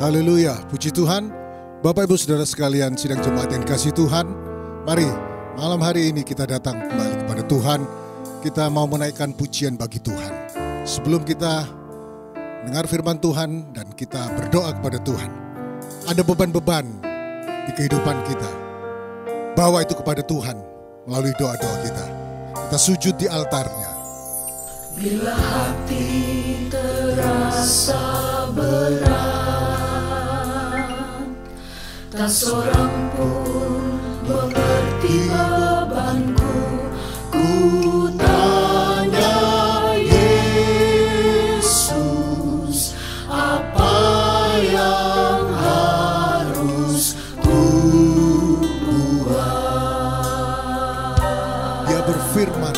Haleluya, puji Tuhan. Bapak Ibu Saudara sekalian, sidang jemaat yang dikasihi Tuhan, mari malam hari ini kita datang kembali kepada Tuhan. Kita mau menaikkan pujian bagi Tuhan. Sebelum kita dengar firman Tuhan dan kita berdoa kepada Tuhan, ada beban-beban di kehidupan kita. Bawa itu kepada Tuhan melalui doa-doa kita. Kita sujud di altarnya. Bila hati terasa berat, tak seorang pun mengerti bebanku. Ku tanya Yesus, apa yang harus ku buat? Dia berfirman,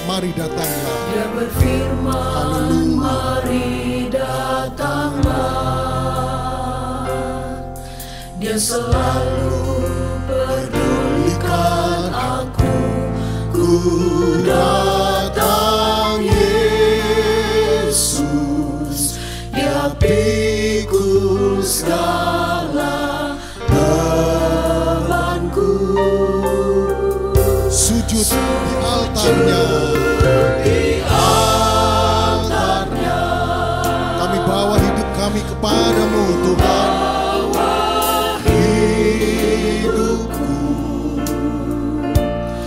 mari datanglah. Dia berfirman, mari datanglah. Dia selalu pedulikan aku. Ku datang Yesus, Dia pikul segala bebanku. Sujud di altarnya. Di altarnya Kami bawa hidup kami kepadamu Tuhan. hidupku,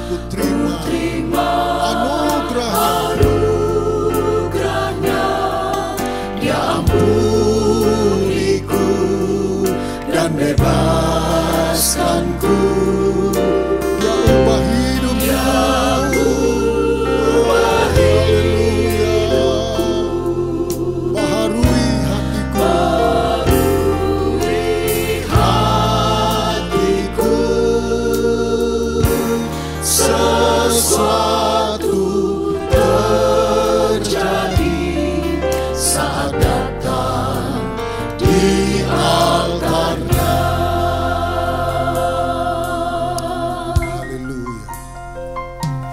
Ku terima anugerahnya. Dia ampuniku dan bebaskanku. Dia ubah hidupku. Baharui hatiku. Sesuatu terjadi saat datang di altarnya. Haleluya.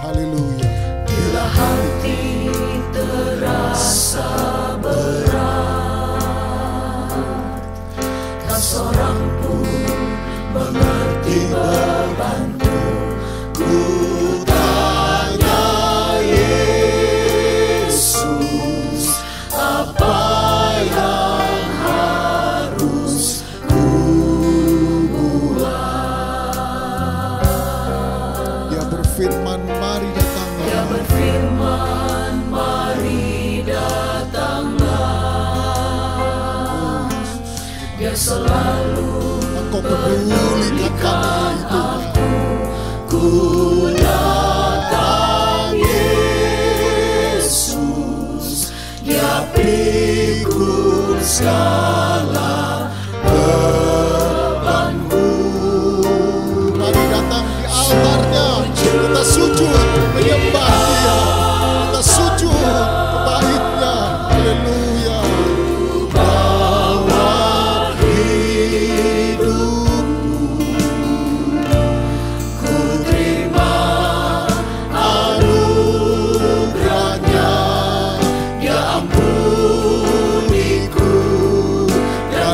Haleluya. Bila hati terasa berat, tak seorang pun mengerti bebanku. Ku tanya Yesus, apa yang harus ku buat? Dia berfirman, mari Dia datanglah. berfirman, mari datanglah. Dia selalu Engkau pedulikan kami Tuhan. Ku datang Yesus, Dia pikul segala bebanku. Mari datang di altarnya. Kita sujud menyembah Dia. Kita sujud kebaiknya. Haleluya. Bawa hidupku, ku terima anugerahnya. Dia ampuniku dan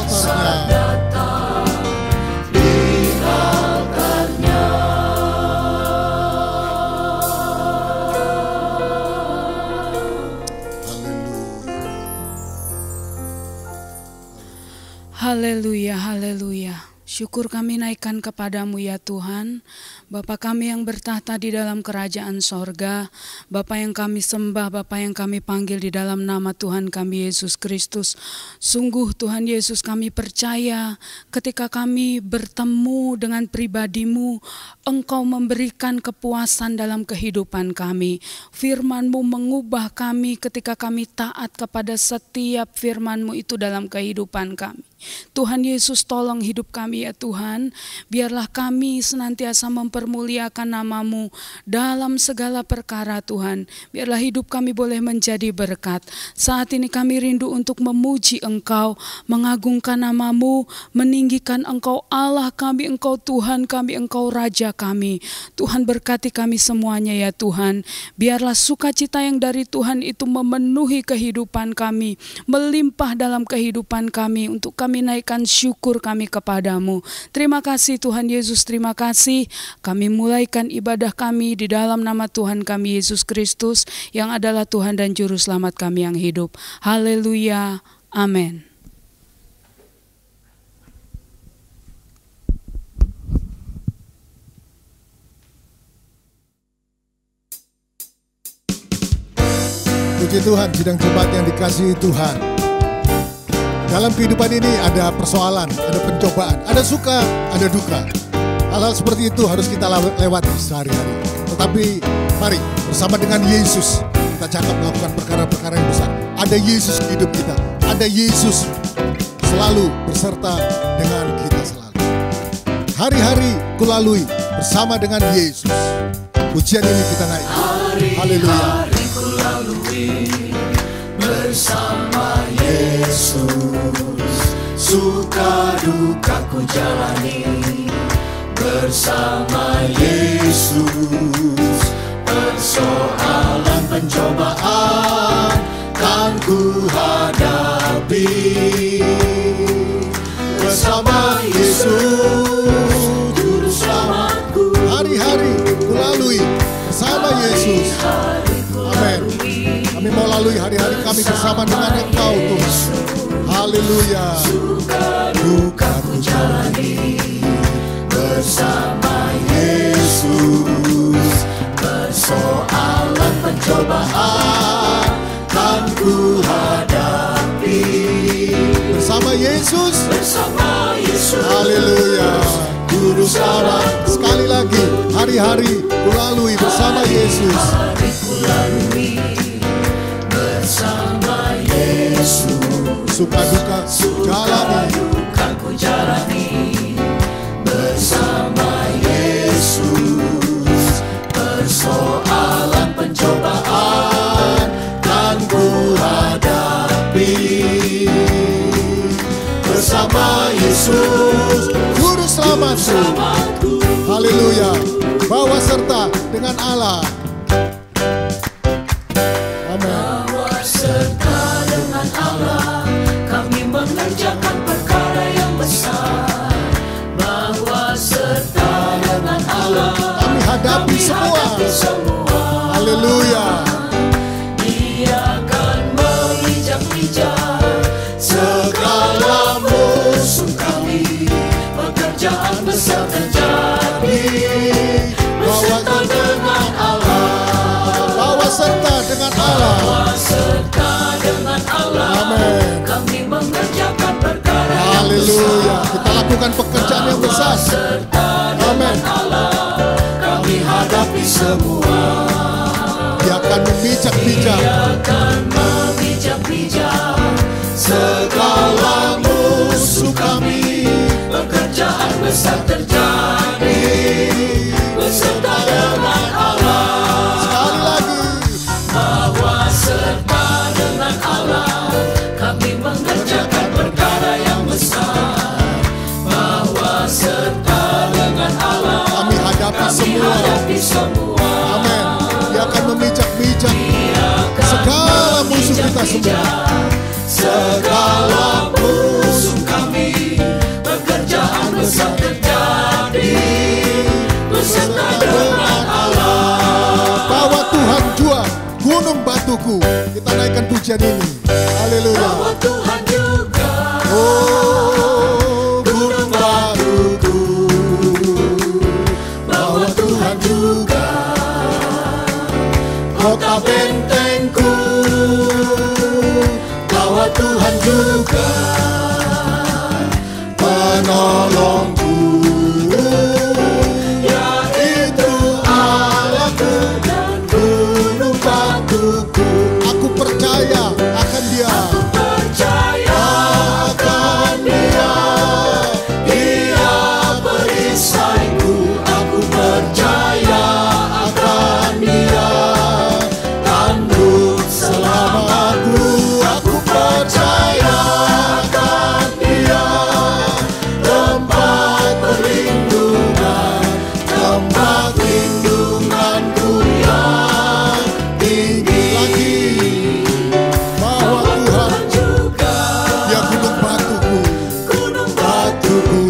saat datang di altarnya. Haleluya, haleluya. Syukur kami naikkan kepadamu ya Tuhan, Bapa kami yang bertahta di dalam kerajaan sorga, Bapa yang kami sembah, Bapa yang kami panggil di dalam nama Tuhan kami Yesus Kristus. Sungguh Tuhan Yesus, kami percaya ketika kami bertemu dengan pribadi-Mu, Engkau memberikan kepuasan dalam kehidupan kami. Firman-Mu mengubah kami ketika kami taat kepada setiap firman-Mu itu dalam kehidupan kami. Tuhan Yesus, tolong hidup kami ya Tuhan. Biarlah kami senantiasa mempermuliakan nama-Mu dalam segala perkara Tuhan. Biarlah hidup kami boleh menjadi berkat. Saat ini kami rindu untuk memuji Engkau, mengagungkan nama-Mu, meninggikan Engkau Allah kami, Engkau Tuhan kami, Engkau Raja kami. Tuhan berkati kami semuanya ya Tuhan. Biarlah sukacita yang dari Tuhan itu memenuhi kehidupan kami, melimpah dalam kehidupan kami, untuk kami naikkan syukur kami kepadamu. Terima kasih Tuhan Yesus, terima kasih. Kami mulaikan ibadah kami di dalam nama Tuhan kami Yesus Kristus, yang adalah Tuhan dan Juru Selamat kami yang hidup. Haleluya, amin. Puji Tuhan, sidang jemaat yang dikasihi Tuhan. Dalam kehidupan ini ada persoalan, ada pencobaan, ada suka, ada duka. Hal-hal seperti itu harus kita lewati sehari-hari. Tetapi mari bersama dengan Yesus kita cakap melakukan perkara-perkara yang besar. Ada Yesus di hidup kita, ada Yesus selalu berserta dengan kita selalu. Hari-hari kulalui bersama dengan Yesus. Pujian ini kita naik. Haleluya. Hari-hari kulalui bersama Yesus, suka duka ku jalani bersama Yesus. Persoalan pencobaan kan ku hadapi bersama Yesus, Juru Selamatku. Hari-hari kulalui bersama Yesus. Amin. Kami mau lalui hari-hari kami bersama dengan Engkau Tuhan. Haleluya. Duka ku jalani bersama Yesus. Persoalan pencobaan kan ku hadapi Bersama Yesus. bersama Yesus. Haleluya. Juru Selamat. Sekali lagi, hari-hari kulalui bersama Yesus. Hari kulalui bersama Yesus. Suka duka jalani. Duka ku jalani bersama Yesus. Persoalan pencobaan kan ku hadapi bersama Yesus, Juru Selamatku. Haleluya. Bawa serta dengan Allah. Amin. Bawa serta dengan Allah, kami mengerjakan perkara yang besar. Bawa serta dengan Allah, Kami hadapi semua. Haleluya. Dia akan menginjak-injak segala musuh kami. Pekerjaan besar terjadi beserta dengan Allah. Bawa serta dengan Allah. Bawa serta dengan Allah. Amin. Kami mengerjakan perkara yang Haleluya. besar. Kita lakukan pekerjaan yang besar. Serta Amin. Allah, kami hadapi semua. Dia akan memijak-bijak. Dia akan memijak-bijak segala musuh kami. Pekerjaan besar terjadi beserta dengan Allah. Sekali lagi. Bawa serta dengan Allah, kami mengerjakan perkara yang besar. Bawa serta dengan Allah, Kami hadapi kami semua. hadapi semua. pujian ini. Haleluya. Bahwa Tuhan juga gunung batuku, bahwa Tuhan juga kota bentengku, bahwa Tuhan juga penolongku, yaitu Allahku dan gunung batuku. Aku percaya akan Dia. percaya akan Dia, Dia perisaiku. Aku percaya akan Dia, tanduk selamatku. Aku percaya akan Dia, tempat perlindungan, tempat lindunganku yang tinggi. Bahwa Tuhan Juga Dia gunung batuku, gunung batuku.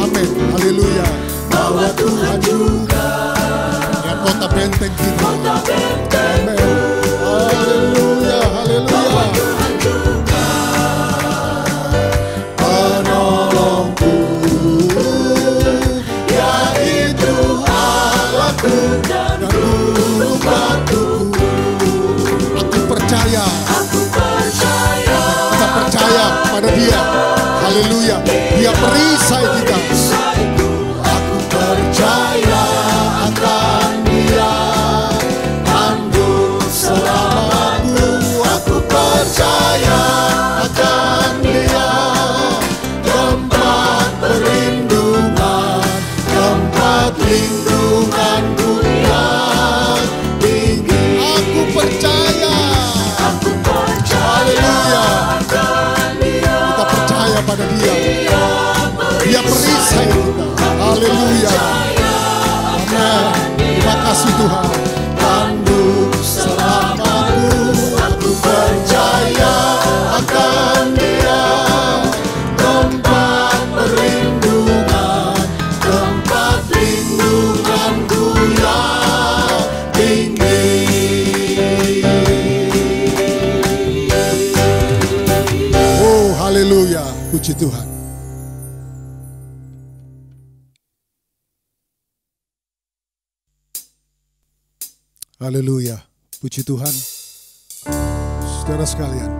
Amin. Haleluya. bahwa Tuhan juga Ya kota benteng kita. kota benteng. Amin. Haleluya. Haleluya. Tuhan juga Penolongku, yaitu Allahku dan gunung batuku. Aku percaya. aku percaya Kita percaya pada Dia. Haleluya. Dia perisai kita. perisaiku. Aku percaya akan Dia, tanduk selamatku. Aku percaya akan Dia, tempat perlindungan, tempat lindunganku yang tinggi. Aku percaya. Aku percaya Haleluya. akan Dia, Kita percaya pada Dia. Dia perisai kita. Haleluya. Amin. Terima kasih Tuhan. tanduk selamatku. Aku percaya akan Dia, tempat perlindungan, tempat lindunganku yang tinggi. Oh, haleluya. Puji Tuhan. Haleluya. Puji Tuhan. Saudara sekalian,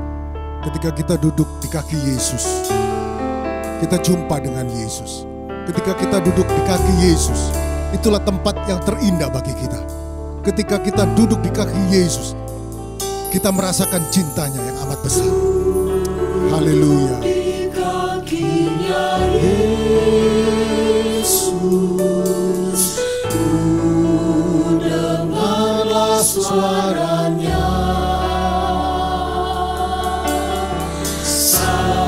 ketika kita duduk di kaki Yesus, kita jumpa dengan Yesus. Ketika kita duduk di kaki Yesus, itulah tempat yang terindah bagi kita. Ketika kita duduk di kaki Yesus, kita merasakan cintanya yang amat besar. Haleluya. Di kakinya Yesus, ku dengarlah suaranya.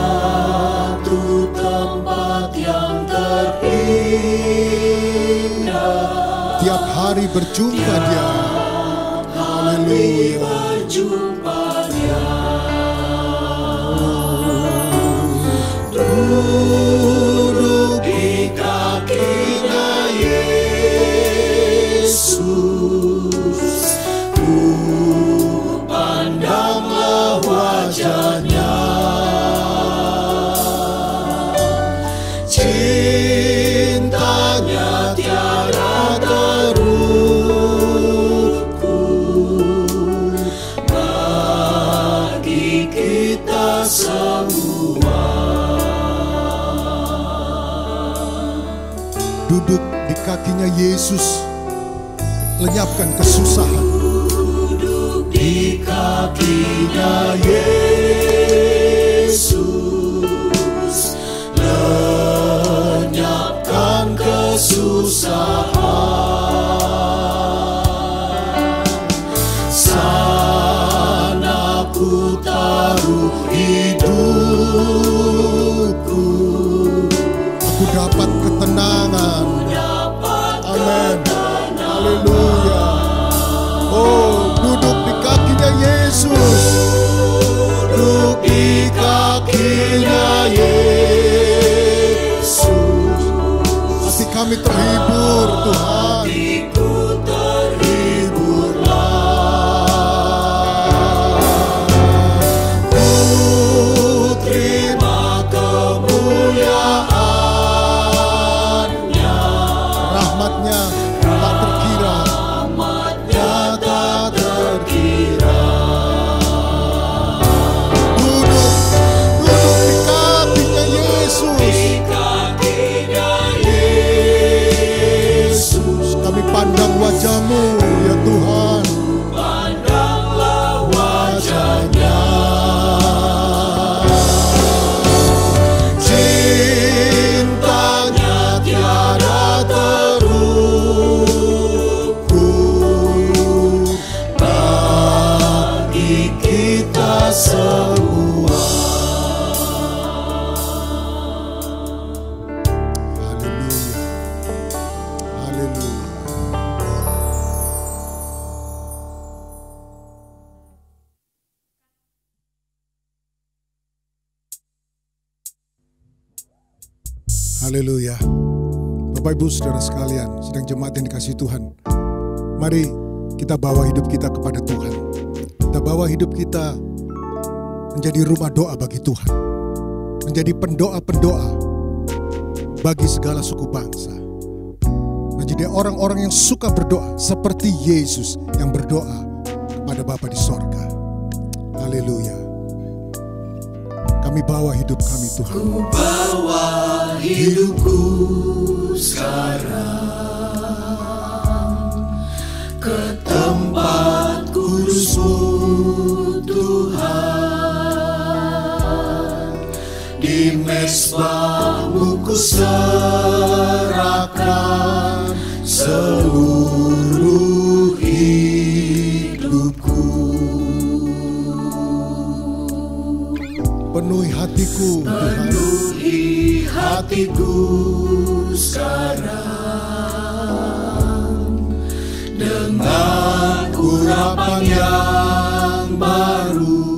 Satu tempat yang terindah, Tiap hari berjumpa Dia. Haleluya. berjumpa Dia. Duduk di kakinya Yesus, ku pandanglah wajahnya. Cintanya tiada terukur bagi kita semua. Duduk di kakinya Yesus, lenyapkan kesusahan. Duduk di kakinya Yesus, lenyapkan kesusahan. Sana ku taruh hidupku, Aku dapat ketenangan. Amin. Haleluya. Oh, duduk di kakinya Yesus. duduk di kakinya Yesus. Hati kami terhibur Tuhan. Hatiku terhiburlah. Haleluya. Bapak Ibu Saudara sekalian, sidang jemaat yang dikasihi Tuhan, mari kita bawa hidup kita kepada Tuhan. Kita bawa hidup kita menjadi rumah doa bagi Tuhan, menjadi pendoa-pendoa bagi segala suku bangsa, menjadi orang-orang yang suka berdoa seperti Yesus yang berdoa kepada Bapa di sorga. Haleluya. Kami bawa hidup kami Tuhan. Ku bawa hidupku sekarang ke tempat kudus-Mu Tuhan. Di mezbah-Mu ku serahkan seluruh hidupku. Penuhi hatiku Tuhan. Penuhi hatiku sekarang dengan urapan yang baru,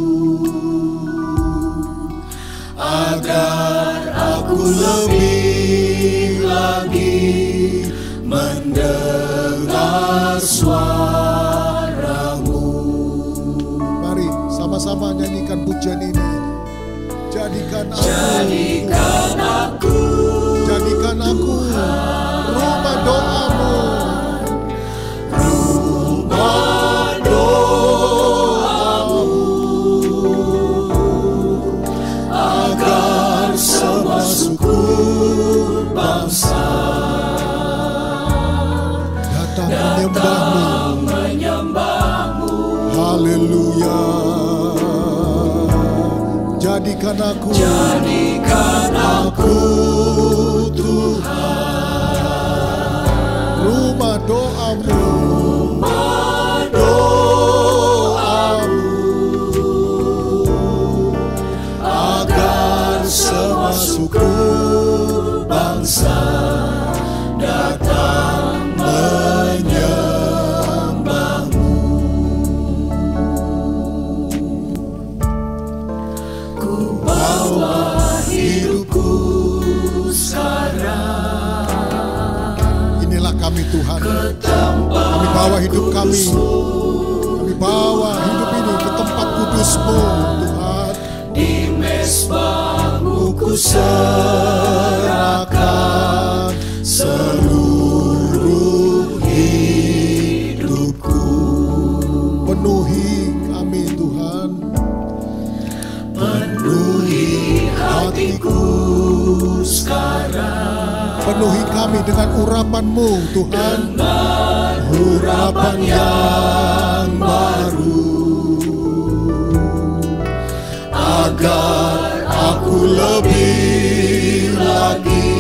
agar aku lebih lagi mendengar suara-Mu. Mari sama-sama nyanyikan pujian ini. Jadikan aku rumah doa-Mu, rumah doa-Mu, agar semua suku bangsa datang menyembah-Mu. Haleluya. Jadikan aku Tuhan rumah doa-Mu, agar semua suku bangsa datang menyembah-Mu. Ku bawa hidupku sekarang. Inilah kami Tuhan. Kami bawa hidup kami. Kami bawa hidup ini ke tempat kudus-Mu Tuhan. Di mezbah-Mu ku serahkan seluruh hidupku. Penuhi kami Tuhan. Penuhi hatiku sekarang. Penuhi kami dengan urapan-Mu Tuhan. Dengan urapan yang baru, agar aku lebih lagi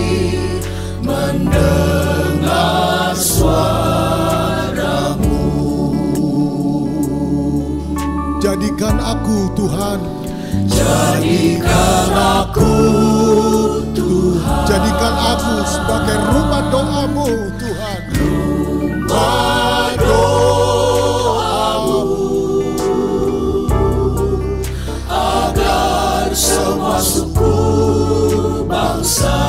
mendengar suara-Mu. Jadikan aku Tuhan. Jadikan aku Tuhan. Jadikan aku sebagai rumah doa-Mu Tuhan. Rumah doa-Mu, agar semua suku bangsa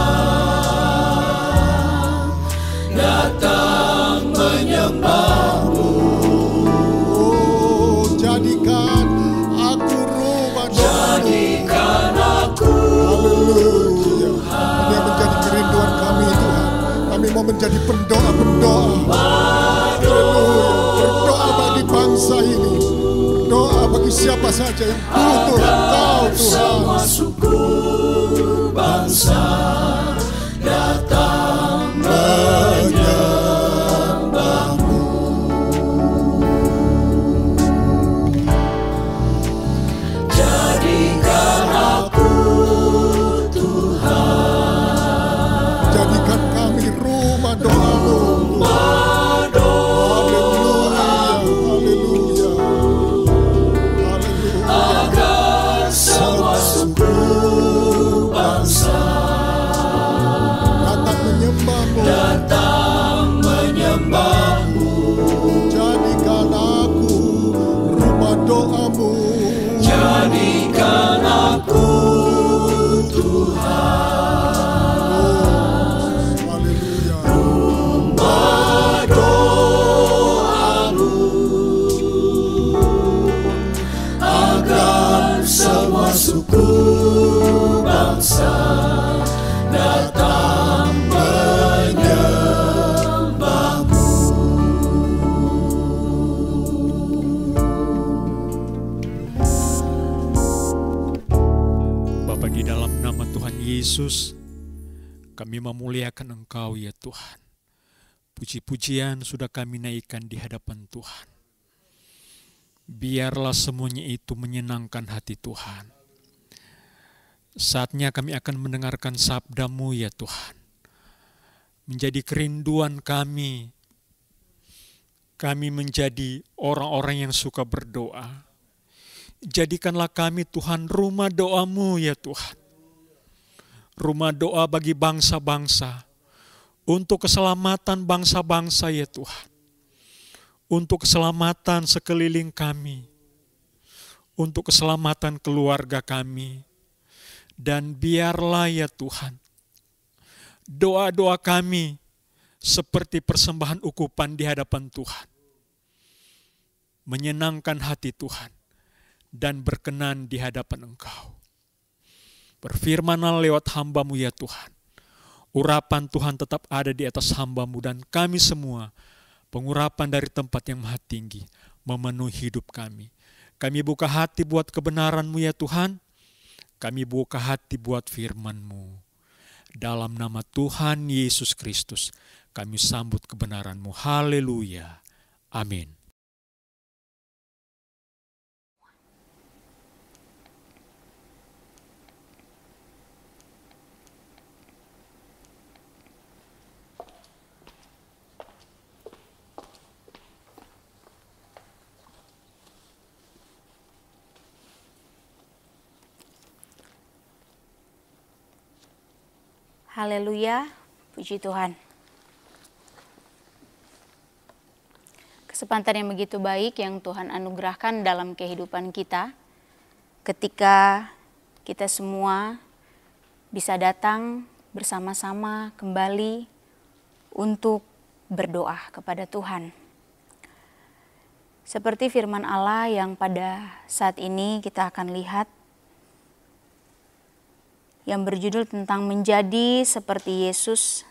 datang menyembah-Mu. Oh, jadikan aku rumah doa-Mu. Jadikan aku Haleluya. Ini yang menjadi kerinduan kami Tuhan. Kami mau menjadi pendoa-pendoa. Berdoa bagi bangsa ini. Berdoa bagi siapa saja yang butuh Engkau Tuhan. semua suku bangsa datang menyembah-Mu. Jadikan aku Tuhan. Jadikan kami rumah doa-Mu. Rumah doa-Mu, Haleluya. Haleluya. Haleluya. agar semua Yesus, kami memuliakan Engkau ya Tuhan. Puji-pujian sudah kami naikkan di hadapan Tuhan. Biarlah semuanya itu menyenangkan hati Tuhan. Saatnya kami akan mendengarkan sabda-Mu ya Tuhan. Menjadi kerinduan kami. Kami menjadi orang-orang yang suka berdoa. Jadikanlah kami Tuhan rumah doa-Mu ya Tuhan. Rumah doa bagi bangsa-bangsa. Untuk keselamatan bangsa-bangsa ya Tuhan. Untuk keselamatan sekeliling kami. Untuk keselamatan keluarga kami. Dan biarlah ya Tuhan, doa-doa kami seperti persembahan ukupan di hadapan Tuhan. Menyenangkan hati Tuhan dan berkenan di hadapan Engkau. Berfirmanlah lewat hamba-Mu ya Tuhan. Urapan Tuhan tetap ada di atas hamba-Mu dan kami semua, pengurapan dari tempat yang maha tinggi, memenuhi hidup kami. Kami buka hati buat kebenaran-Mu ya Tuhan. Kami buka hati buat firman-Mu. Dalam nama Tuhan Yesus Kristus, kami sambut kebenaran-Mu. Haleluya. Amin. Haleluya, puji Tuhan. Kesempatan yang begitu baik yang Tuhan anugerahkan dalam kehidupan kita, ketika kita semua bisa datang bersama-sama kembali untuk berdoa kepada Tuhan. Seperti firman Allah yang pada saat ini kita akan lihat, yang berjudul tentang menjadi seperti Yesus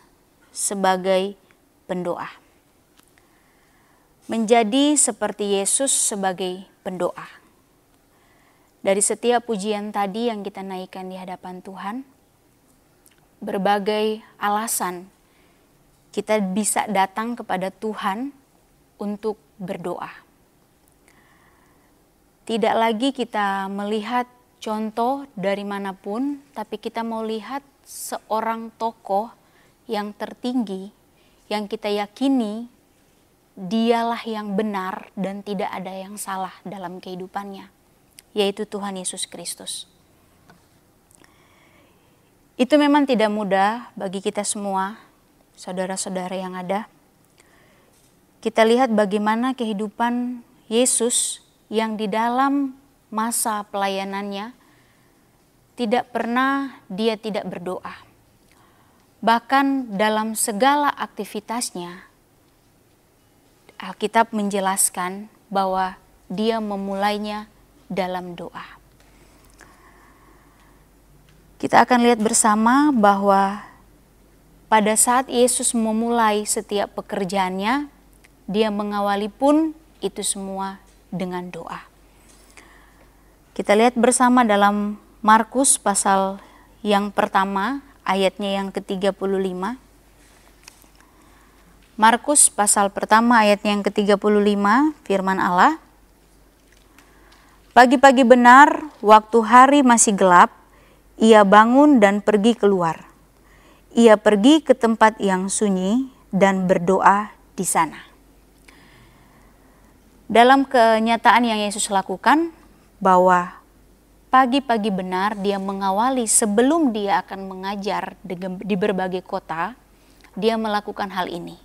sebagai pendoa. Menjadi seperti Yesus sebagai pendoa. Dari setiap pujian tadi yang kita naikkan di hadapan Tuhan, berbagai alasan kita bisa datang kepada Tuhan untuk berdoa. Tidak lagi kita melihat contoh dari manapun, tapi kita mau lihat seorang tokoh yang tertinggi, yang kita yakini dialah yang benar dan tidak ada yang salah dalam kehidupannya, yaitu Tuhan Yesus Kristus. Itu memang tidak mudah bagi kita semua, saudara-saudara yang ada. Kita lihat bagaimana kehidupan Yesus yang di dalam masa pelayanannya, tidak pernah dia tidak berdoa. Bahkan dalam segala aktivitasnya, Alkitab menjelaskan bahwa dia memulainya dalam doa. Kita akan lihat bersama bahwa pada saat Yesus memulai setiap pekerjaannya, dia mengawali pun itu semua dengan doa. Kita lihat bersama dalam Markus pasal yang pertama, ayatnya yang ke-35. Markus pasal pertama ayatnya yang ke-35, firman Allah. Pagi-pagi benar, waktu hari masih gelap, ia bangun dan pergi keluar. Ia pergi ke tempat yang sunyi dan berdoa di sana. Dalam kenyataan yang Yesus lakukan, bahwa pagi-pagi benar dia mengawali sebelum dia akan mengajar di berbagai kota, dia melakukan hal ini.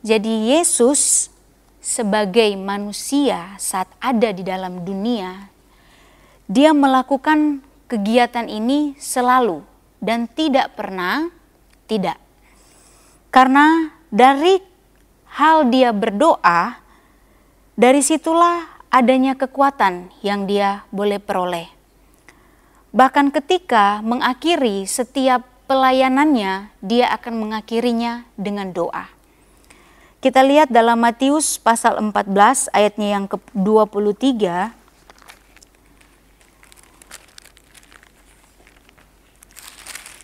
Jadi Yesus sebagai manusia saat ada di dalam dunia, dia melakukan kegiatan ini selalu dan tidak pernah tidak. Karena dari hal dia berdoa, dari situlah adanya kekuatan yang dia boleh peroleh. Bahkan ketika mengakhiri setiap pelayanannya, dia akan mengakhirinya dengan doa. Kita lihat dalam Matius pasal 14 ayatnya yang ke-23.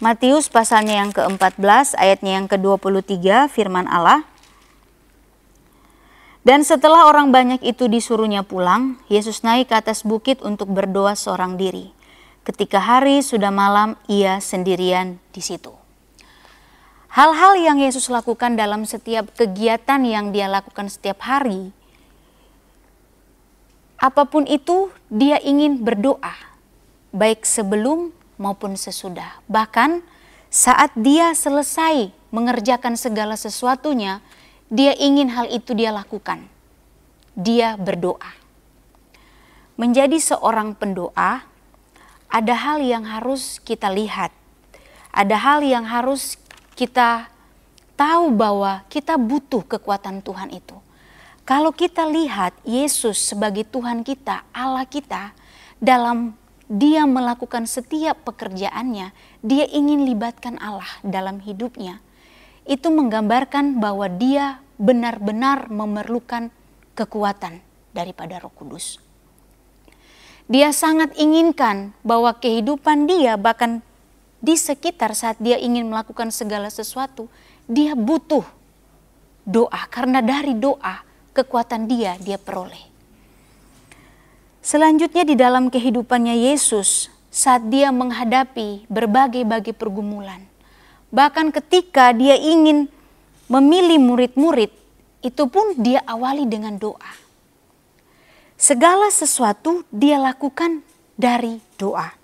Matius pasalnya yang ke-14 ayatnya yang ke-23 firman Allah. Dan setelah orang banyak itu disuruhnya pulang, Yesus naik ke atas bukit untuk berdoa seorang diri. Ketika hari sudah malam, ia sendirian di situ. Hal-hal yang Yesus lakukan dalam setiap kegiatan yang dia lakukan setiap hari, apapun itu dia ingin berdoa, baik sebelum maupun sesudah. Bahkan saat dia selesai mengerjakan segala sesuatunya, dia ingin hal itu dia lakukan. Dia berdoa. Menjadi seorang pendoa, ada hal yang harus kita lihat. Ada hal yang harus kita tahu bahwa kita butuh kekuatan Tuhan itu. Kalau kita lihat Yesus sebagai Tuhan kita, Allah kita, dalam dia melakukan setiap pekerjaannya, dia ingin libatkan Allah dalam hidupnya. Itu menggambarkan bahwa dia benar-benar memerlukan kekuatan daripada Roh Kudus. Dia sangat inginkan bahwa kehidupan dia, bahkan di sekitar saat dia ingin melakukan segala sesuatu, dia butuh doa. Karena dari doa, kekuatan dia peroleh. Selanjutnya di dalam kehidupannya Yesus, saat dia menghadapi berbagai pergumulan. Bahkan ketika dia ingin memilih murid-murid, itu pun dia awali dengan doa. Segala sesuatu dia lakukan dari doa.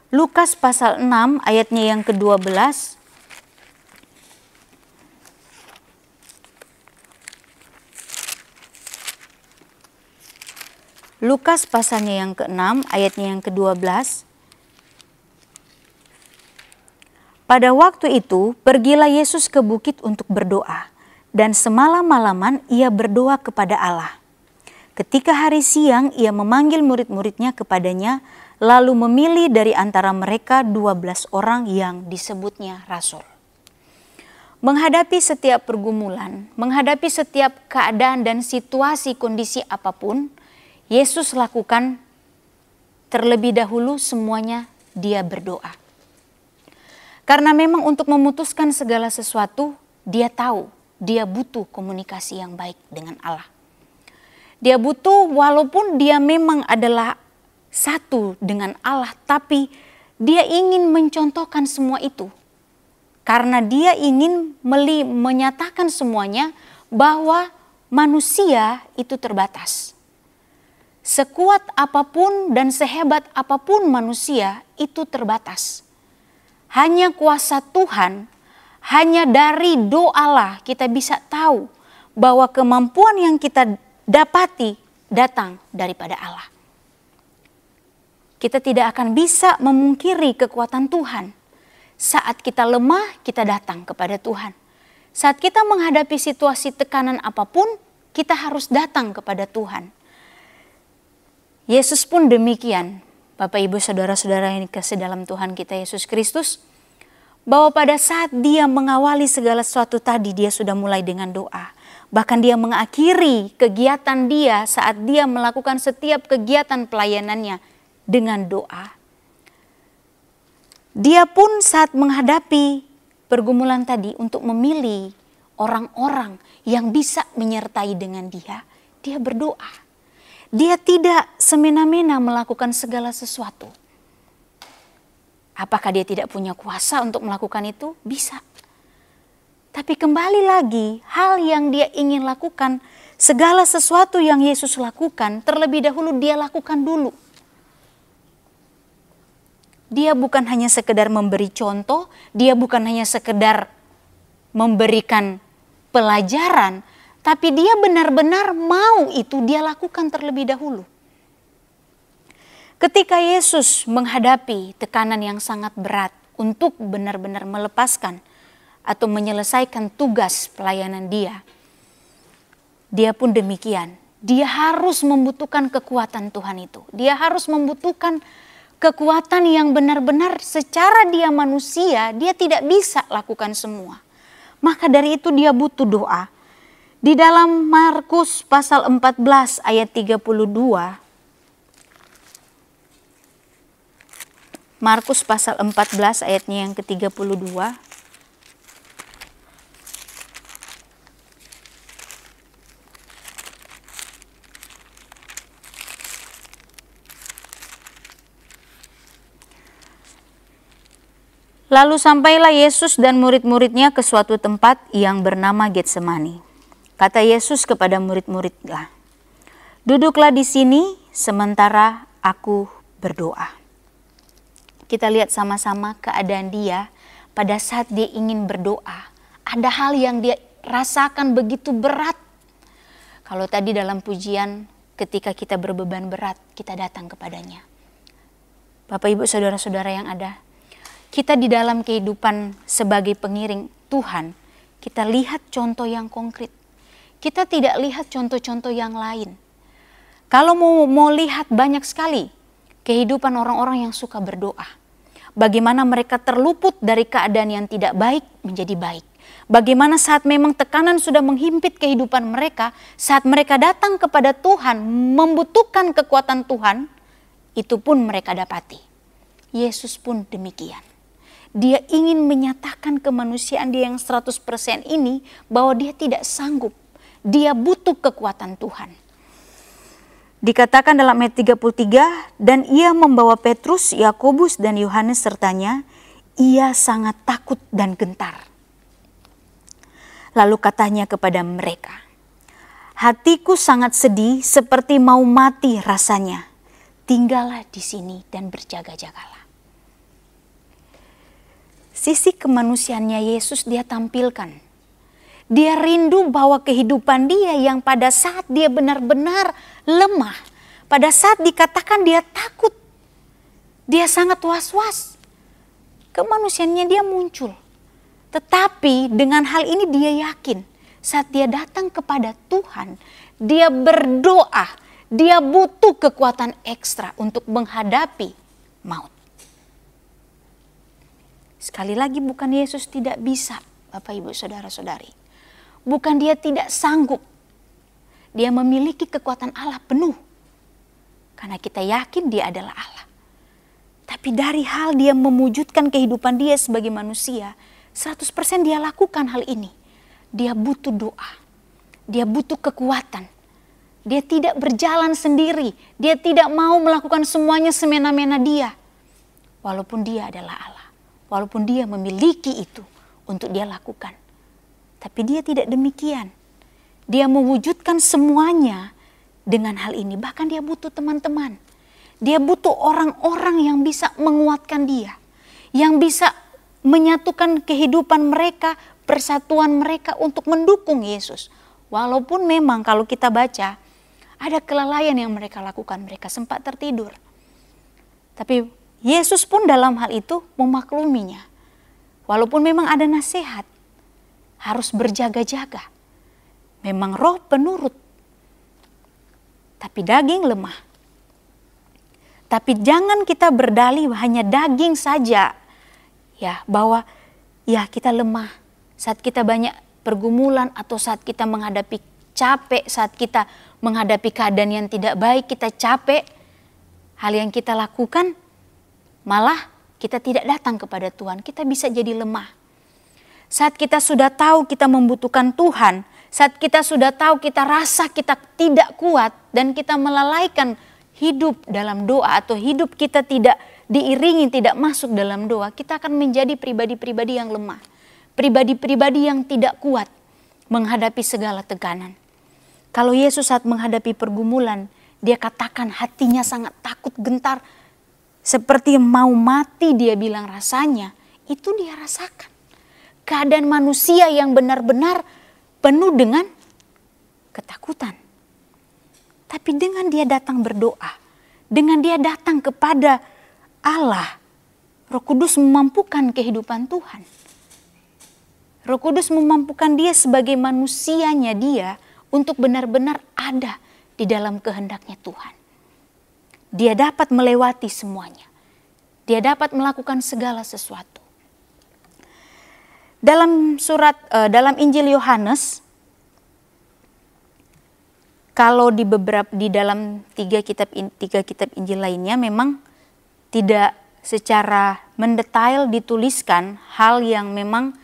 Lukas pasal 6 ayatnya yang ke-12. Lukas pasalnya yang ke-6 ayatnya yang ke-12. Pada waktu itu pergilah Yesus ke bukit untuk berdoa, dan semalam-malaman ia berdoa kepada Allah. Ketika hari siang ia memanggil murid-muridnya kepadanya, lalu memilih dari antara mereka 12 orang yang disebutnya rasul. Menghadapi setiap pergumulan, menghadapi setiap keadaan dan situasi kondisi apapun, Yesus lakukan terlebih dahulu semuanya dia berdoa. Karena memang untuk memutuskan segala sesuatu, dia tahu dia butuh komunikasi yang baik dengan Allah. Dia butuh, walaupun dia memang adalah satu dengan Allah, tapi dia ingin mencontohkan semua itu. Karena dia ingin menyatakan semuanya bahwa manusia itu terbatas. Sekuat apapun dan sehebat apapun manusia itu terbatas. Hanya kuasa Tuhan, hanya dari doalah kita bisa tahu bahwa kemampuan yang kita dapati datang daripada Allah. Kita tidak akan bisa memungkiri kekuatan Tuhan. Saat kita lemah, kita datang kepada Tuhan. Saat kita menghadapi situasi tekanan apapun, kita harus datang kepada Tuhan. Yesus pun demikian. Bapak, Ibu, Saudara-saudara yang dikasihi dalam Tuhan kita Yesus Kristus, bahwa pada saat dia mengawali segala sesuatu tadi, dia sudah mulai dengan doa. Bahkan dia mengakhiri kegiatan dia saat dia melakukan setiap kegiatan pelayanannya dengan doa. Dia pun saat menghadapi pergumulan tadi untuk memilih orang-orang yang bisa menyertai dengan dia, dia berdoa. Dia tidak semena-mena melakukan segala sesuatu. Apakah dia tidak punya kuasa untuk melakukan itu? Bisa. Tapi kembali lagi, hal yang dia ingin lakukan, segala sesuatu yang Yesus lakukan, terlebih dahulu dia lakukan dulu. Dia bukan hanya sekedar memberi contoh, dia bukan hanya sekedar memberikan pelajaran, tapi dia benar-benar mau itu dia lakukan terlebih dahulu. Ketika Yesus menghadapi tekanan yang sangat berat untuk benar-benar melepaskan atau menyelesaikan tugas pelayanan dia, dia pun demikian. Dia harus membutuhkan kekuatan Tuhan itu. Dia harus membutuhkan kekuatan yang benar-benar secara dia manusia, dia tidak bisa lakukan semua. Maka dari itu dia butuh doa. Di dalam Markus pasal 14 ayat 32, Markus pasal 14 ayatnya yang ke-32. Lalu sampailah Yesus dan murid-muridnya ke suatu tempat yang bernama Getsemani. Kata Yesus kepada murid-muridnya, "Duduklah di sini sementara aku berdoa." Kita lihat sama-sama keadaan dia pada saat dia ingin berdoa. Ada hal yang dia rasakan begitu berat. Kalau tadi dalam pujian, ketika kita berbeban berat, kita datang kepadanya. Bapak, Ibu, Saudara-saudara yang ada, kita di dalam kehidupan sebagai pengiring Tuhan, kita lihat contoh yang konkret. Kita tidak lihat contoh-contoh yang lain. Kalau mau lihat banyak sekali kehidupan orang-orang yang suka berdoa. Bagaimana mereka terluput dari keadaan yang tidak baik menjadi baik. Bagaimana saat memang tekanan sudah menghimpit kehidupan mereka, saat mereka datang kepada Tuhan, membutuhkan kekuatan Tuhan, itu pun mereka dapati. Yesus pun demikian. Dia ingin menyatakan kemanusiaan dia yang 100% ini bahwa dia tidak sanggup. Dia butuh kekuatan Tuhan. Dikatakan dalam ayat 33, dan ia membawa Petrus, Yakobus dan Yohanes sertanya, ia sangat takut dan gentar. Lalu katanya kepada mereka, hatiku sangat sedih seperti mau mati rasanya. Tinggallah di sini dan berjaga-jagalah. Sisi kemanusiaannya Yesus dia tampilkan. Dia rindu bahwa kehidupan dia yang pada saat dia benar-benar lemah, pada saat dikatakan dia takut, dia sangat was-was, kemanusiaannya dia muncul. Tetapi dengan hal ini dia yakin saat dia datang kepada Tuhan, dia berdoa, dia butuh kekuatan ekstra untuk menghadapi maut. Sekali lagi, bukan Yesus tidak bisa, Bapak, Ibu, Saudara-saudari. Bukan dia tidak sanggup. Dia memiliki kekuatan Allah penuh. Karena kita yakin dia adalah Allah. Tapi dari hal dia mewujudkan kehidupan dia sebagai manusia, 100% dia lakukan hal ini. Dia butuh doa. Dia butuh kekuatan. Dia tidak berjalan sendiri. Dia tidak mau melakukan semuanya semena-mena dia. Walaupun dia adalah Allah. Walaupun dia memiliki itu untuk dia lakukan. Tapi dia tidak demikian. Dia mewujudkan semuanya dengan hal ini. Bahkan dia butuh teman-teman. Dia butuh orang-orang yang bisa menguatkan dia. Yang bisa menyatukan kehidupan mereka, persatuan mereka untuk mendukung Yesus. Walaupun memang kalau kita baca, ada kelalaian yang mereka lakukan. Mereka sempat tertidur. Tapi Yesus pun dalam hal itu memakluminya. Walaupun memang ada nasihat, harus berjaga-jaga. Memang roh penurut, tapi daging lemah. Tapi jangan kita berdalih hanya daging saja. Ya, bahwa ya kita lemah. Saat kita banyak pergumulan atau saat kita menghadapi capek, saat kita menghadapi keadaan yang tidak baik, kita capek. Hal yang kita lakukan malah kita tidak datang kepada Tuhan, kita bisa jadi lemah. Saat kita sudah tahu kita membutuhkan Tuhan, saat kita sudah tahu kita rasa kita tidak kuat dan kita melalaikan hidup dalam doa atau hidup kita tidak diiringi, tidak masuk dalam doa, kita akan menjadi pribadi-pribadi yang lemah. Pribadi-pribadi yang tidak kuat menghadapi segala tekanan. Kalau Yesus saat menghadapi pergumulan, dia katakan hatinya sangat takut, gentar. Seperti mau mati dia bilang rasanya, itu dia rasakan. Keadaan manusia yang benar-benar penuh dengan ketakutan. Tapi dengan dia datang berdoa, dengan dia datang kepada Allah, Roh Kudus memampukan kehidupan Tuhan. Roh Kudus memampukan dia sebagai manusianya dia untuk benar-benar ada di dalam kehendaknya Tuhan. Dia dapat melewati semuanya. Dia dapat melakukan segala sesuatu. Dalam Injil Yohanes, kalau di dalam tiga kitab Injil lainnya memang tidak secara mendetail dituliskan hal yang memang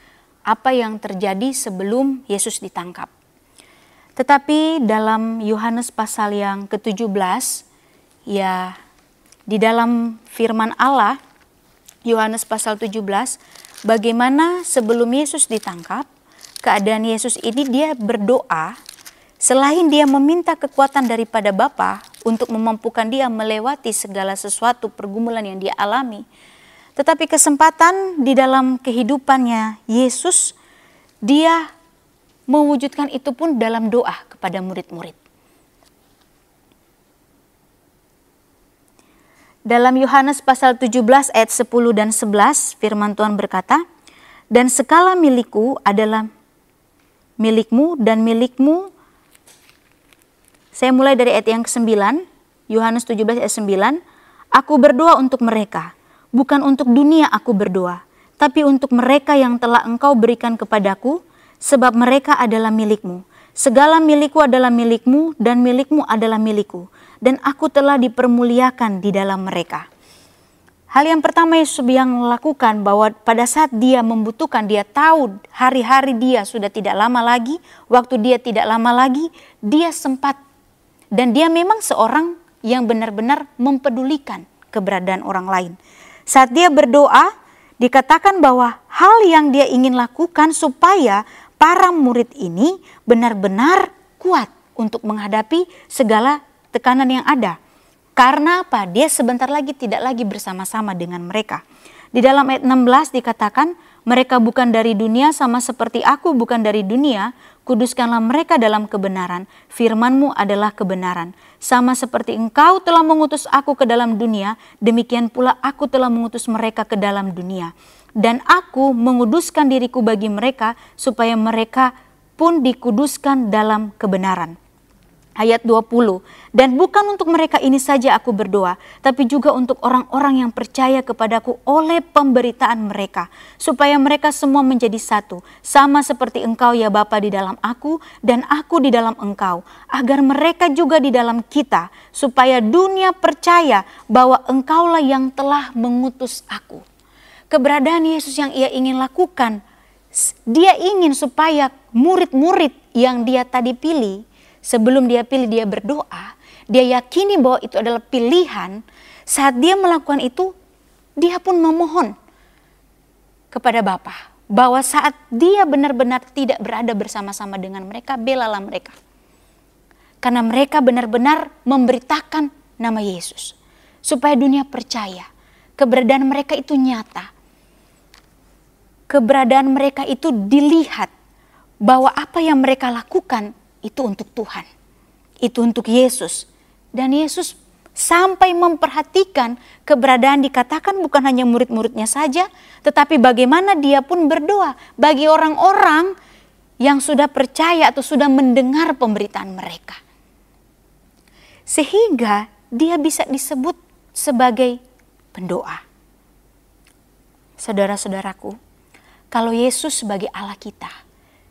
apa yang terjadi sebelum Yesus ditangkap. Tetapi dalam Yohanes pasal yang ke-17, ya di dalam firman Allah, Yohanes pasal 17, bagaimana sebelum Yesus ditangkap, keadaan Yesus ini dia berdoa, selain dia meminta kekuatan daripada Bapa untuk memampukan dia melewati segala sesuatu pergumulan yang dia alami. Tetapi kesempatan di dalam kehidupannya Yesus, dia mewujudkan itu pun dalam doa kepada murid-murid. Dalam Yohanes pasal 17 ayat 10 dan 11 firman Tuhan berkata, "Dan segala milikku adalah milikmu dan milikmu." Saya mulai dari ayat yang ke-9, Yohanes 17 ayat 9. "Aku berdoa untuk mereka, bukan untuk dunia aku berdoa, tapi untuk mereka yang telah Engkau berikan kepadaku, sebab mereka adalah milikmu. Segala milikku adalah milikmu dan milikmu adalah milikku, dan aku telah dipermuliakan di dalam mereka." Hal yang pertama Yesus yang lakukan bahwa pada saat dia membutuhkan, dia tahu hari-hari dia sudah tidak lama lagi, waktu dia tidak lama lagi, dia sempat. Dan dia memang seorang yang benar-benar mempedulikan keberadaan orang lain. Saat dia berdoa, dikatakan bahwa hal yang dia ingin lakukan supaya para murid ini benar-benar kuat untuk menghadapi segala tekanan yang ada. Karena apa? Dia sebentar lagi tidak lagi bersama-sama dengan mereka. Di dalam ayat 16 dikatakan, "Mereka bukan dari dunia sama seperti aku bukan dari dunia. Kuduskanlah mereka dalam kebenaran. Firman-Mu adalah kebenaran. Sama seperti Engkau telah mengutus aku ke dalam dunia, demikian pula aku telah mengutus mereka ke dalam dunia. Dan aku menguduskan diriku bagi mereka, supaya mereka pun dikuduskan dalam kebenaran." Ayat 20, "Dan bukan untuk mereka ini saja aku berdoa, tapi juga untuk orang-orang yang percaya kepadaku oleh pemberitaan mereka, supaya mereka semua menjadi satu, sama seperti Engkau ya Bapa di dalam aku, dan aku di dalam Engkau, agar mereka juga di dalam kita, supaya dunia percaya bahwa Engkaulah yang telah mengutus aku." Keberadaan Yesus yang ia ingin lakukan, dia ingin supaya murid-murid yang dia tadi pilih, sebelum dia pilih dia berdoa, dia yakini bahwa itu adalah pilihan. Saat dia melakukan itu, dia pun memohon kepada Bapa bahwa saat dia benar-benar tidak berada bersama-sama dengan mereka, belalah mereka. Karena mereka benar-benar memberitakan nama Yesus, supaya dunia percaya keberadaan mereka itu nyata. Keberadaan mereka itu dilihat bahwa apa yang mereka lakukan itu untuk Tuhan, itu untuk Yesus. Dan Yesus sampai memperhatikan keberadaan, dikatakan bukan hanya murid-muridnya saja, tetapi bagaimana dia pun berdoa bagi orang-orang yang sudah percaya atau sudah mendengar pemberitaan mereka. Sehingga dia bisa disebut sebagai pendoa. Saudara-saudaraku, kalau Yesus sebagai Allah kita,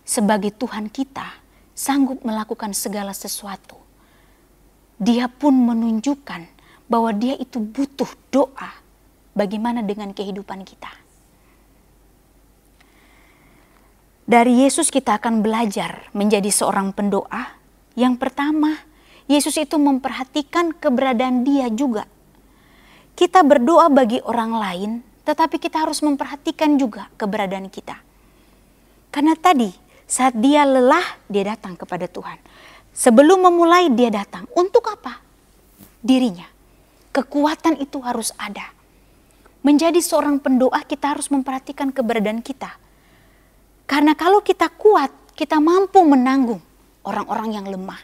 sebagai Tuhan kita, sanggup melakukan segala sesuatu, dia pun menunjukkan bahwa dia itu butuh doa. Bagaimana dengan kehidupan kita? Dari Yesus kita akan belajar menjadi seorang pendoa. Yang pertama, Yesus itu memperhatikan keberadaan dia juga. Kita berdoa bagi orang lain, tetapi kita harus memperhatikan juga keberadaan kita. Karena tadi, saat dia lelah, dia datang kepada Tuhan. Sebelum memulai, dia datang. Untuk apa? Dirinya. Kekuatan itu harus ada. Menjadi seorang pendoa, kita harus memperhatikan keberadaan kita. Karena kalau kita kuat, kita mampu menanggung orang-orang yang lemah.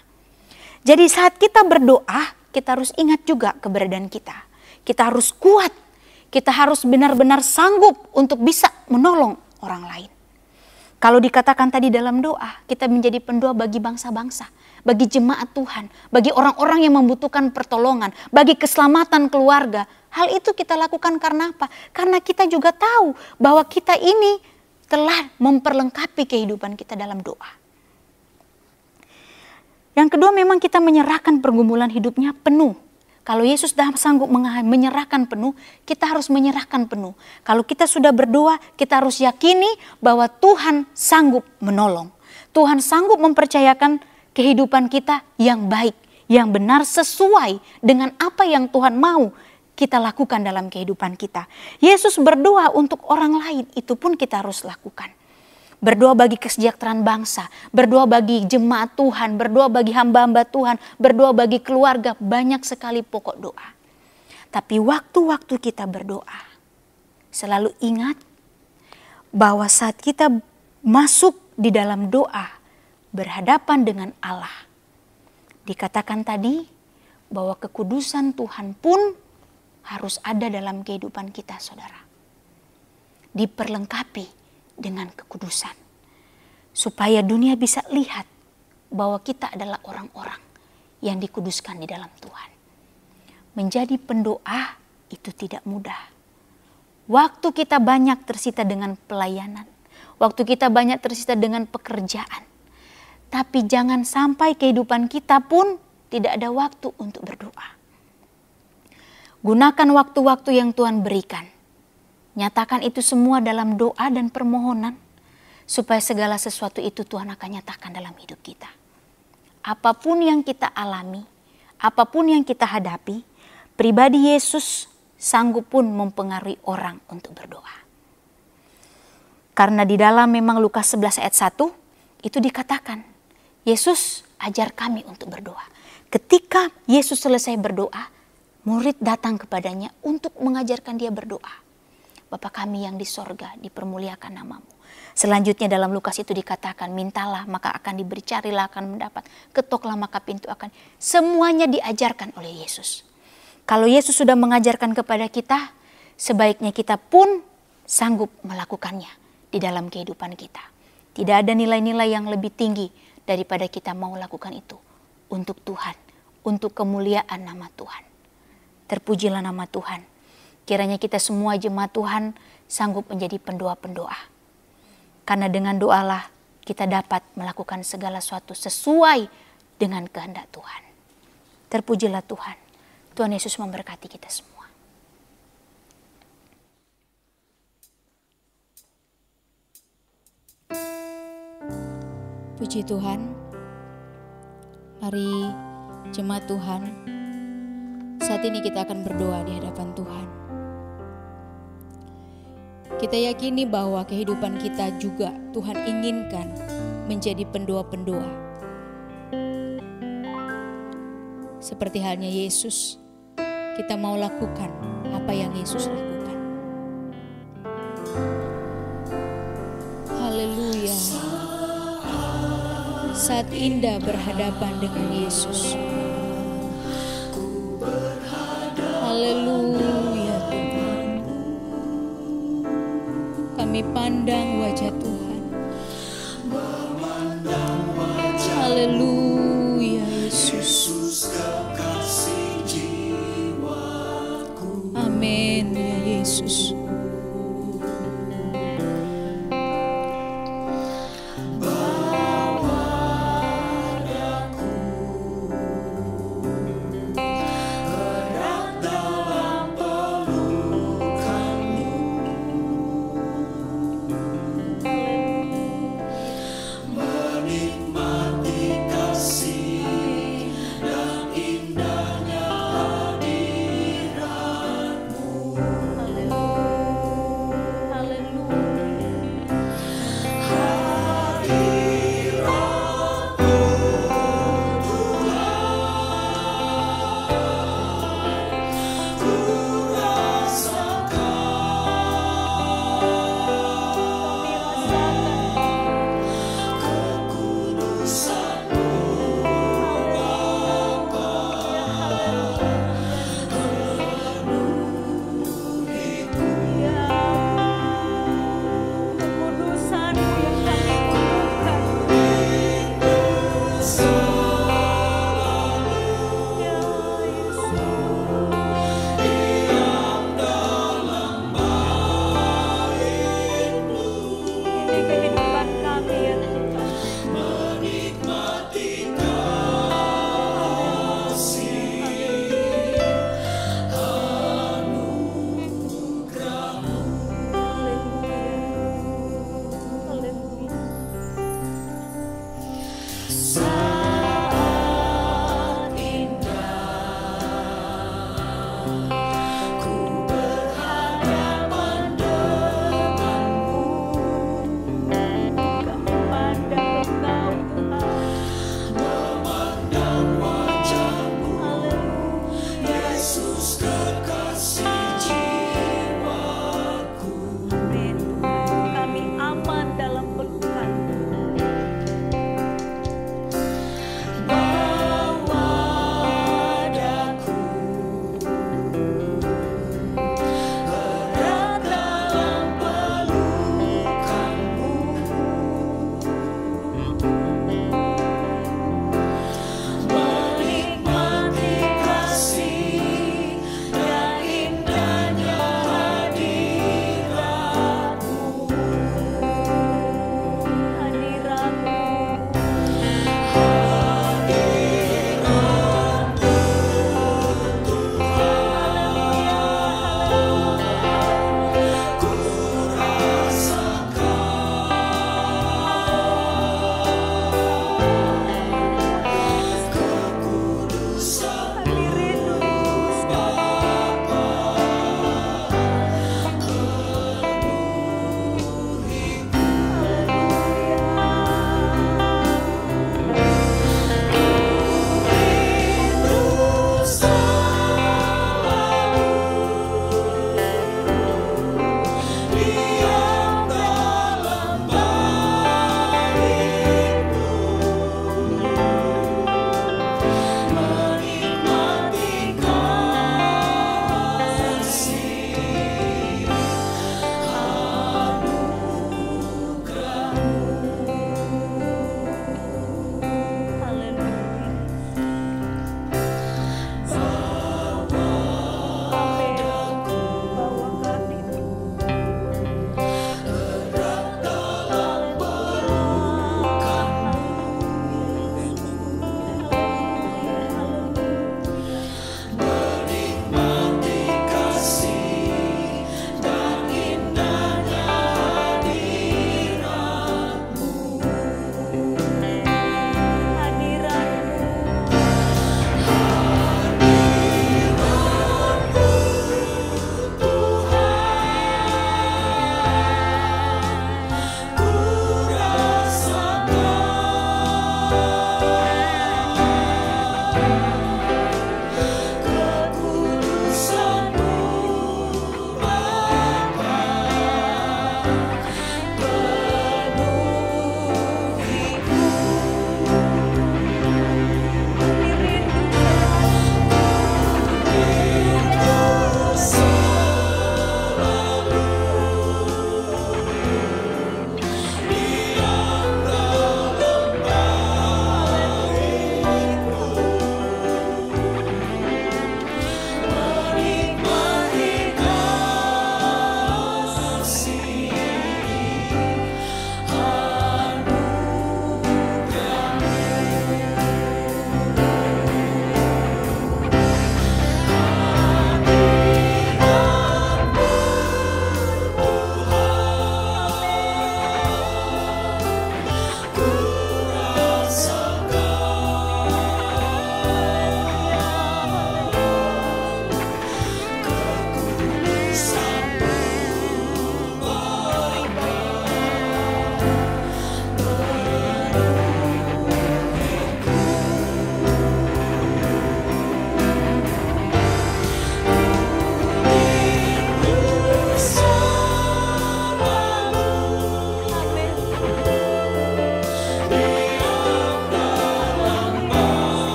Jadi saat kita berdoa, kita harus ingat juga keberadaan kita. Kita harus kuat. Kita harus benar-benar sanggup untuk bisa menolong orang lain. Kalau dikatakan tadi dalam doa, kita menjadi pendoa bagi bangsa-bangsa, bagi jemaat Tuhan, bagi orang-orang yang membutuhkan pertolongan, bagi keselamatan keluarga. Hal itu kita lakukan karena apa? Karena kita juga tahu bahwa kita ini telah memperlengkapi kehidupan kita dalam doa. Yang kedua, memang kita menyerahkan pergumulan hidupnya penuh. Kalau Yesus dah sanggup menyerahkan penuh, kita harus menyerahkan penuh. Kalau kita sudah berdoa, kita harus yakini bahwa Tuhan sanggup menolong. Tuhan sanggup mempercayakan kehidupan kita yang baik, yang benar sesuai dengan apa yang Tuhan mau kita lakukan dalam kehidupan kita. Yesus berdoa untuk orang lain, itu pun kita harus lakukan. Berdoa bagi kesejahteraan bangsa, berdoa bagi jemaat Tuhan, berdoa bagi hamba-hamba Tuhan, berdoa bagi keluarga, banyak sekali pokok doa. Tapi waktu-waktu kita berdoa, selalu ingat bahwa saat kita masuk di dalam doa, berhadapan dengan Allah, dikatakan tadi bahwa kekudusan Tuhan pun harus ada dalam kehidupan kita, saudara. Diperlengkapi dengan kekudusan. Supaya dunia bisa lihat bahwa kita adalah orang-orang yang dikuduskan di dalam Tuhan. Menjadi pendoa itu tidak mudah. Waktu kita banyak tersita dengan pelayanan. Waktu kita banyak tersita dengan pekerjaan. Tapi jangan sampai kehidupan kita pun tidak ada waktu untuk berdoa. Gunakan waktu-waktu yang Tuhan berikan. Nyatakan itu semua dalam doa dan permohonan. Supaya segala sesuatu itu Tuhan akan nyatakan dalam hidup kita. Apapun yang kita alami, apapun yang kita hadapi, pribadi Yesus sanggup pun mempengaruhi orang untuk berdoa. Karena di dalam memang Lukas 11 ayat 1 itu dikatakan, Yesus ajar kami untuk berdoa. Ketika Yesus selesai berdoa, murid datang kepadanya untuk mengajarkan dia berdoa. Bapa kami yang di sorga, dipermuliakan namamu. Selanjutnya dalam Lukas itu dikatakan, mintalah maka akan diberi, carilah akan mendapat, ketoklah maka pintu akan. Semuanya diajarkan oleh Yesus. Kalau Yesus sudah mengajarkan kepada kita, sebaiknya kita pun sanggup melakukannya di dalam kehidupan kita. Tidak ada nilai-nilai yang lebih tinggi daripada kita mau lakukan itu untuk Tuhan, untuk kemuliaan nama Tuhan. Terpujilah nama Tuhan. Kiranya kita semua jemaat Tuhan sanggup menjadi pendoa-pendoa. Karena dengan doalah kita dapat melakukan segala sesuatu sesuai dengan kehendak Tuhan. Terpujilah Tuhan. Tuhan Yesus memberkati kita semua. Puji Tuhan. Mari jemaat Tuhan, saat ini kita akan berdoa di hadapan Tuhan. Kita yakini bahwa kehidupan kita juga Tuhan inginkan menjadi pendoa-pendoa. Seperti halnya Yesus, kita mau lakukan apa yang Yesus lakukan. Haleluya. Saat indah berhadapan dengan Yesus. Haleluya. Kami pandang wajah Tuhan. Haleluya Yesus. Amin ya Yesus.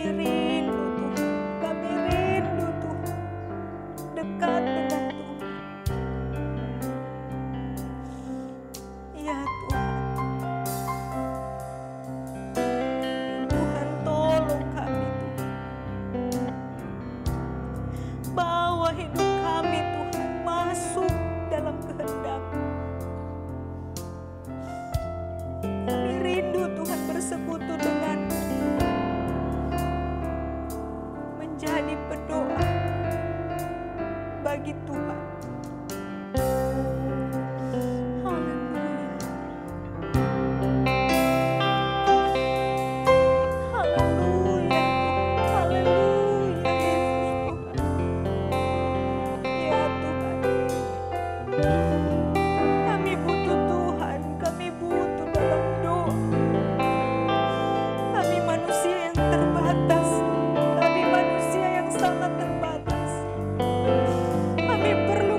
Kami rindu Tuhan, kami rindu Tuhan, dekat dengan Tuhan. Ya Tuhan, Tuhan tolong kami Tuhan. Bawa hidup kami Tuhan masuk dalam kehendak. Kami rindu Tuhan bersekutu denganmu, menjadi pendoa bagi Tuhan. Haleluya. Haleluya. Haleluya Yesus Tuhan. Ya Tuhan, kami butuh Tuhan, kami butuh dalam doa. Kami manusia yang terbatas, kami manusia yang sangat terbatas. Kami perlu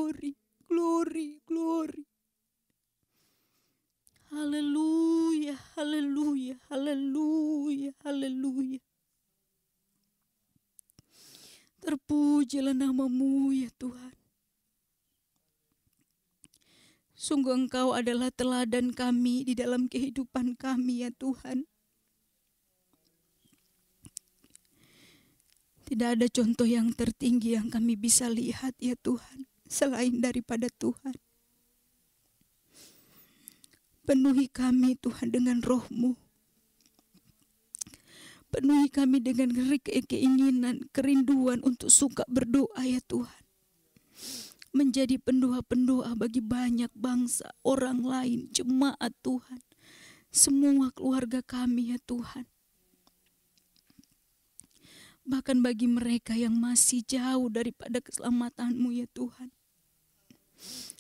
glory, glory, glory. Haleluya, haleluya, haleluya, haleluya. Terpujilah nama-Mu ya Tuhan. Sungguh Engkau adalah teladan kami di dalam kehidupan kami ya Tuhan. Tidak ada contoh yang tertinggi yang kami bisa lihat ya Tuhan, selain daripada Tuhan. Penuhi kami Tuhan dengan Roh-Mu. Penuhi kami dengan keinginan, kerinduan untuk suka berdoa ya Tuhan. Menjadi pendoa-pendoa bagi banyak bangsa, orang lain, jemaat Tuhan. Semua keluarga kami ya Tuhan. Bahkan bagi mereka yang masih jauh daripada keselamatan-Mu ya Tuhan.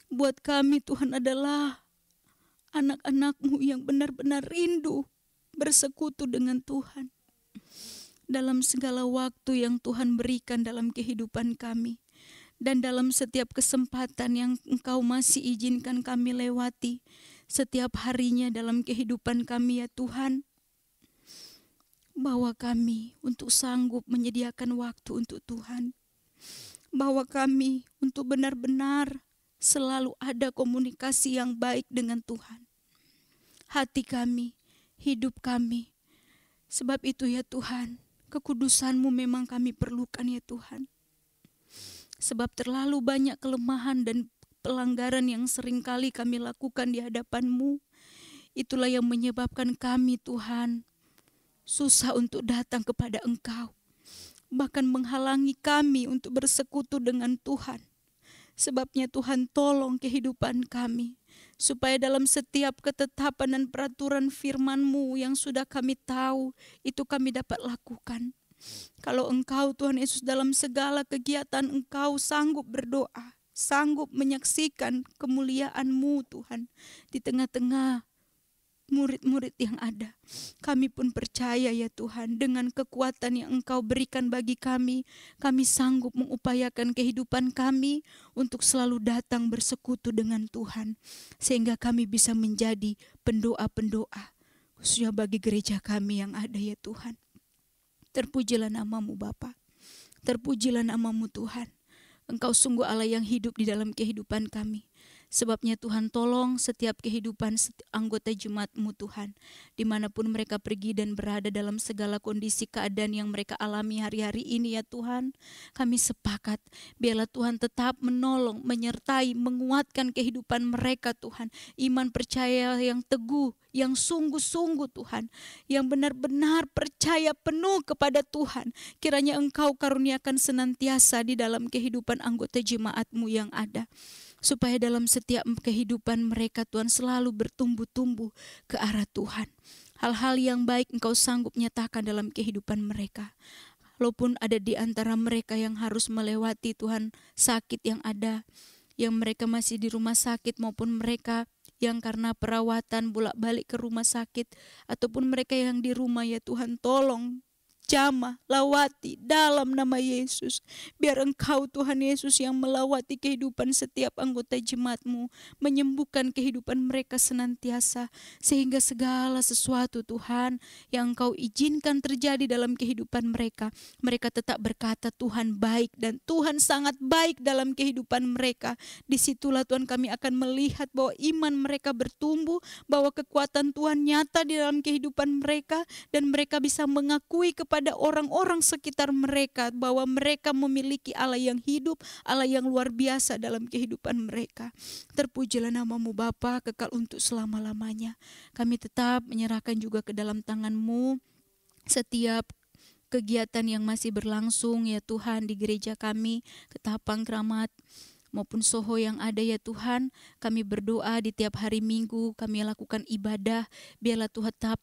Buat kami Tuhan adalah anak-anak-Mu yang benar-benar rindu bersekutu dengan Tuhan. Dalam segala waktu yang Tuhan berikan dalam kehidupan kami. Dan dalam setiap kesempatan yang Engkau masih izinkan kami lewati. Setiap harinya dalam kehidupan kami ya Tuhan. Bawa kami untuk sanggup menyediakan waktu untuk Tuhan. Bawa kami untuk benar-benar selalu ada komunikasi yang baik dengan Tuhan. Hati kami, hidup kami. Sebab itu ya Tuhan, kekudusan-Mu memang kami perlukan ya Tuhan. Sebab terlalu banyak kelemahan dan pelanggaran yang seringkali kami lakukan di hadapan-Mu. Itulah yang menyebabkan kami Tuhan susah untuk datang kepada Engkau. Bahkan menghalangi kami untuk bersekutu dengan Tuhan. Sebabnya Tuhan tolong kehidupan kami. Supaya dalam setiap ketetapan dan peraturan firman-Mu yang sudah kami tahu, itu kami dapat lakukan. Kalau Engkau Tuhan Yesus dalam segala kegiatan Engkau sanggup berdoa, sanggup menyaksikan kemuliaan-Mu Tuhan di tengah-tengah murid-murid yang ada. Kami pun percaya ya Tuhan, dengan kekuatan yang Engkau berikan bagi kami sanggup mengupayakan kehidupan kami untuk selalu datang bersekutu dengan Tuhan. Sehingga kami bisa menjadi pendoa-pendoa, khususnya bagi gereja kami yang ada ya Tuhan. Terpujilah nama-Mu Bapa, terpujilah nama-Mu Tuhan. Engkau sungguh Allah yang hidup di dalam kehidupan kami. Sebabnya Tuhan tolong setiap kehidupan anggota jemaat-Mu Tuhan. Dimanapun mereka pergi dan berada dalam segala kondisi keadaan yang mereka alami hari-hari ini ya Tuhan. Kami sepakat biarlah Tuhan tetap menolong, menyertai, menguatkan kehidupan mereka Tuhan. Iman percaya yang teguh, yang sungguh-sungguh Tuhan. Yang benar-benar percaya penuh kepada Tuhan. Kiranya Engkau karuniakan senantiasa di dalam kehidupan anggota jemaat-Mu yang ada. Supaya dalam setiap kehidupan mereka Tuhan selalu bertumbuh-tumbuh ke arah Tuhan. Hal-hal yang baik Engkau sanggup nyatakan dalam kehidupan mereka. Walaupun ada di antara mereka yang harus melewati Tuhan sakit yang ada. Yang mereka masih di rumah sakit maupun mereka yang karena perawatan bolak-balik ke rumah sakit. Ataupun mereka yang di rumah ya Tuhan tolong. Jamah, lawati dalam nama Yesus. Biar Engkau Tuhan Yesus yang melawati kehidupan setiap anggota jemaat-Mu. Menyembuhkan kehidupan mereka senantiasa. Sehingga segala sesuatu Tuhan yang Engkau izinkan terjadi dalam kehidupan mereka. Mereka tetap berkata Tuhan baik dan Tuhan sangat baik dalam kehidupan mereka. Disitulah Tuhan kami akan melihat bahwa iman mereka bertumbuh. Bahwa kekuatan Tuhan nyata di dalam kehidupan mereka. Dan mereka bisa mengakui kepada orang-orang sekitar mereka bahwa mereka memiliki Allah yang hidup, Allah yang luar biasa dalam kehidupan mereka. Terpujilah nama-Mu Bapa kekal untuk selama-lamanya. Kami tetap menyerahkan juga ke dalam tangan-Mu setiap kegiatan yang masih berlangsung ya Tuhan di gereja kami, Ketapang Kramat maupun Soho yang ada ya Tuhan. Kami berdoa di tiap hari Minggu, kami lakukan ibadah. Biarlah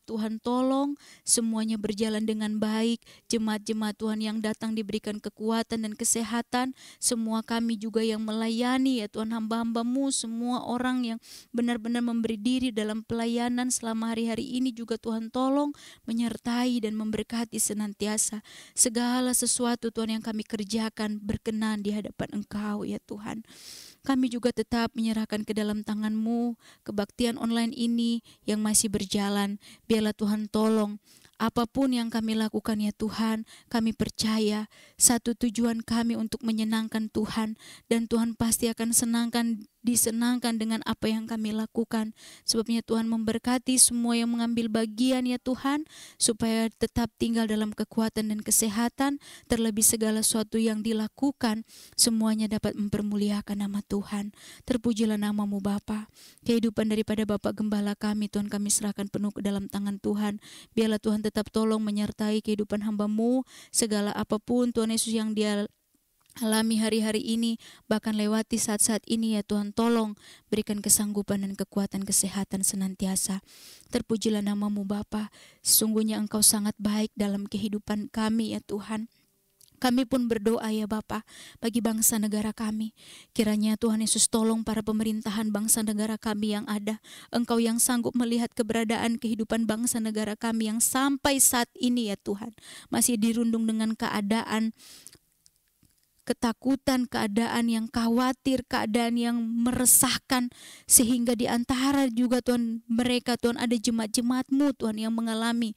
Tuhan tolong semuanya berjalan dengan baik. Jemaat-jemaat Tuhan yang datang diberikan kekuatan dan kesehatan. Semua kami juga yang melayani ya Tuhan, hamba-hamba-Mu, semua orang yang benar-benar memberi diri dalam pelayanan selama hari-hari ini juga Tuhan tolong menyertai dan memberkati senantiasa. Segala sesuatu Tuhan yang kami kerjakan berkenan di hadapan Engkau ya Tuhan. Tuhan. Kami juga tetap menyerahkan ke dalam tangan-Mu kebaktian online ini yang masih berjalan. Biarlah Tuhan tolong apapun yang kami lakukan ya Tuhan, kami percaya satu tujuan kami untuk menyenangkan Tuhan, dan Tuhan pasti akan disenangkan dengan apa yang kami lakukan. Sebabnya Tuhan memberkati semua yang mengambil bagian ya Tuhan, supaya tetap tinggal dalam kekuatan dan kesehatan, terlebih segala sesuatu yang dilakukan semuanya dapat mempermuliakan nama Tuhan. Terpujilah nama-Mu Bapa. Kehidupan daripada Bapak Gembala kami Tuhan, kami serahkan penuh ke dalam tangan Tuhan. Biarlah Tuhan tetap tolong menyertai kehidupan hamba-Mu, segala apapun Tuhan Yesus yang dia alami hari-hari ini, bahkan lewati saat-saat ini ya Tuhan, tolong berikan kesanggupan dan kekuatan kesehatan senantiasa. Terpujilah nama-Mu Bapa. Sesungguhnya Engkau sangat baik dalam kehidupan kami ya Tuhan. Kami pun berdoa ya Bapa bagi bangsa negara kami. Kiranya Tuhan Yesus tolong para pemerintahan bangsa negara kami yang ada. Engkau yang sanggup melihat keberadaan kehidupan bangsa negara kami yang sampai saat ini ya Tuhan masih dirundung dengan keadaan ketakutan, keadaan yang khawatir, keadaan yang meresahkan, sehingga di antara juga Tuhan mereka Tuhan ada jemaat-jemaat-Mu Tuhan yang mengalami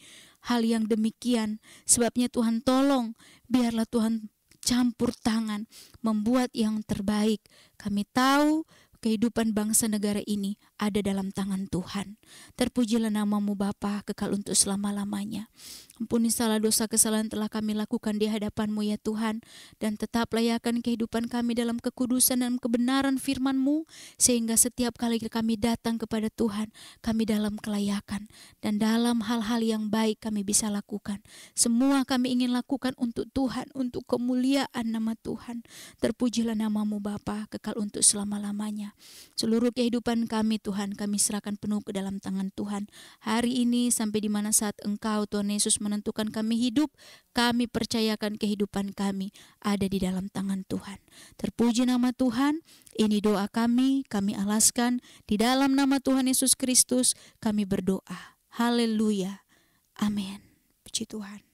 hal yang demikian. Sebabnya Tuhan tolong, biarlah Tuhan campur tangan, membuat yang terbaik. Kami tahu kehidupan bangsa negara ini ada dalam tangan Tuhan. Terpujilah nama-Mu Bapa, kekal untuk selama-lamanya. Ampuni salah dosa kesalahan telah kami lakukan di hadapan-Mu ya Tuhan, dan tetap layakan kehidupan kami dalam kekudusan dan kebenaran firman-Mu, sehingga setiap kali kami datang kepada Tuhan, kami dalam kelayakan dan dalam hal-hal yang baik kami bisa lakukan. Semua kami ingin lakukan untuk Tuhan, untuk kemuliaan nama Tuhan. Terpujilah nama-Mu Bapa, kekal untuk selama-lamanya. Seluruh kehidupan kami Tuhan, kami serahkan penuh ke dalam tangan Tuhan. Hari ini sampai di mana saat Engkau Tuhan Yesus menentukan kami hidup, kami percayakan kehidupan kami ada di dalam tangan Tuhan. Terpuji nama Tuhan. Ini doa kami alaskan di dalam nama Tuhan Yesus Kristus kami berdoa. Haleluya. Amin. Puji Tuhan.